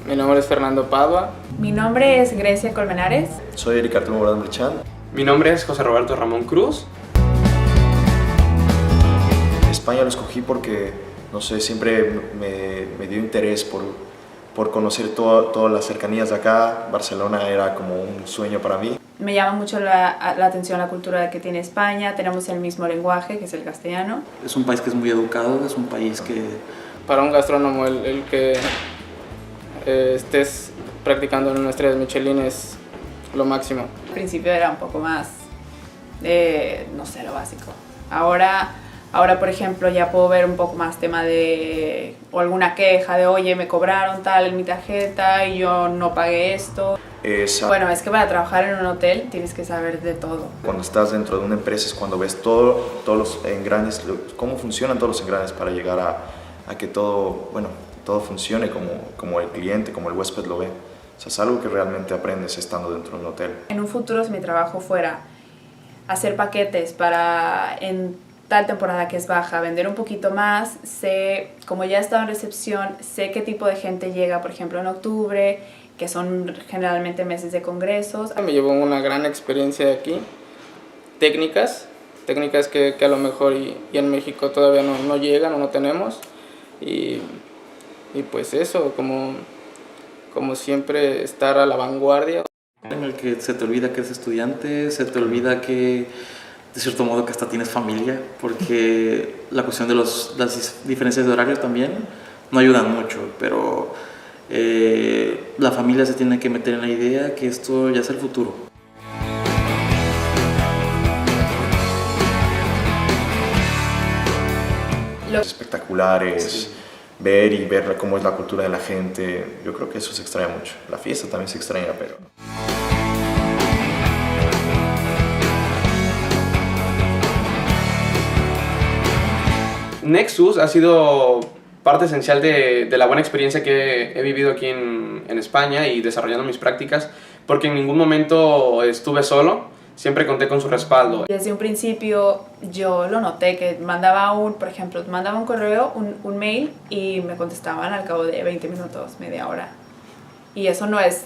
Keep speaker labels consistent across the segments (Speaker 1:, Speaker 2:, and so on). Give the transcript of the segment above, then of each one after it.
Speaker 1: Mi nombre es Fernando Padua.
Speaker 2: Mi nombre es Grecia Colmenares.
Speaker 3: Soy Eric Arturo Morán Brichán.
Speaker 4: Mi nombre es José Roberto Ramón Cruz.
Speaker 3: España lo escogí porque, no sé, siempre me dio interés por conocer todas las cercanías de acá. Barcelona era como un sueño para mí.
Speaker 2: Me llama mucho la atención la cultura que tiene España. Tenemos el mismo lenguaje, que es el castellano.
Speaker 5: Es un país que es muy educado, es un país que...
Speaker 1: Para un gastrónomo el que estés practicando en una estrella de Michelin es lo máximo.
Speaker 2: Al principio era un poco más, no sé, lo básico. Ahora, por ejemplo, ya puedo ver un poco más tema de, o alguna queja de, oye, me cobraron tal en mi tarjeta y yo no pagué esto. Bueno, es que para trabajar en un hotel tienes que saber de todo.
Speaker 3: Cuando estás dentro de una empresa es cuando ves todos los engranes, cómo funcionan todos los engranes para llegar a que todo funcione como el cliente, como el huésped lo ve. O sea, es algo que realmente aprendes estando dentro de un hotel.
Speaker 2: En un futuro, si mi trabajo fuera hacer paquetes para en tal temporada que es baja, vender un poquito más, sé, como ya he estado en recepción, sé qué tipo de gente llega, por ejemplo, en octubre, que son generalmente meses de congresos.
Speaker 1: Me llevo una gran experiencia aquí, técnicas que a lo mejor y en México todavía no llegan o no tenemos, y pues eso, como siempre estar a la vanguardia.
Speaker 5: En el que se te olvida que eres estudiante, se te olvida que de cierto modo que hasta tienes familia, porque la cuestión de las diferencias de horario también no ayudan mucho, pero la familia se tiene que meter en la idea que esto ya es el futuro.
Speaker 3: Espectaculares,
Speaker 5: sí.
Speaker 3: ver cómo es la cultura de la gente, yo creo que eso se extraña mucho. La fiesta también se extraña, pero...
Speaker 4: Nexus ha sido parte esencial de la buena experiencia que he vivido aquí en España y desarrollando mis prácticas, porque en ningún momento estuve solo, siempre conté con su respaldo.
Speaker 2: Desde un principio yo lo noté, que por ejemplo, mandaba un correo, un mail, y me contestaban al cabo de 20 minutos, media hora. Y eso no es,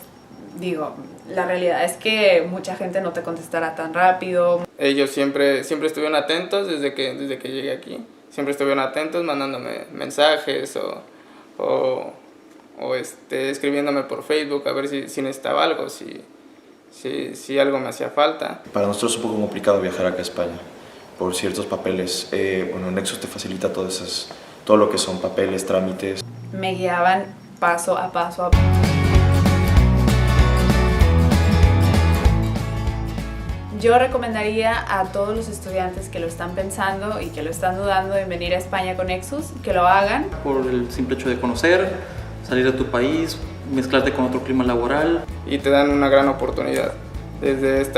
Speaker 2: la realidad es que mucha gente no te contestará tan rápido.
Speaker 1: Ellos siempre estuvieron atentos desde que llegué aquí. Siempre estuvieron atentos mandándome mensajes o escribiéndome por Facebook a ver si necesitaba algo, si algo me hacía falta.
Speaker 3: Para nosotros es un poco complicado viajar acá a España por ciertos papeles. Nexus te facilita todo lo que son papeles, trámites.
Speaker 2: Me guiaban paso a paso. Yo recomendaría a todos los estudiantes que lo están pensando y que lo están dudando en venir a España con Nexus, que lo hagan.
Speaker 5: Por el simple hecho de conocer, salir de tu país, mezclarte con otro clima laboral.
Speaker 1: Y te dan una gran oportunidad desde esta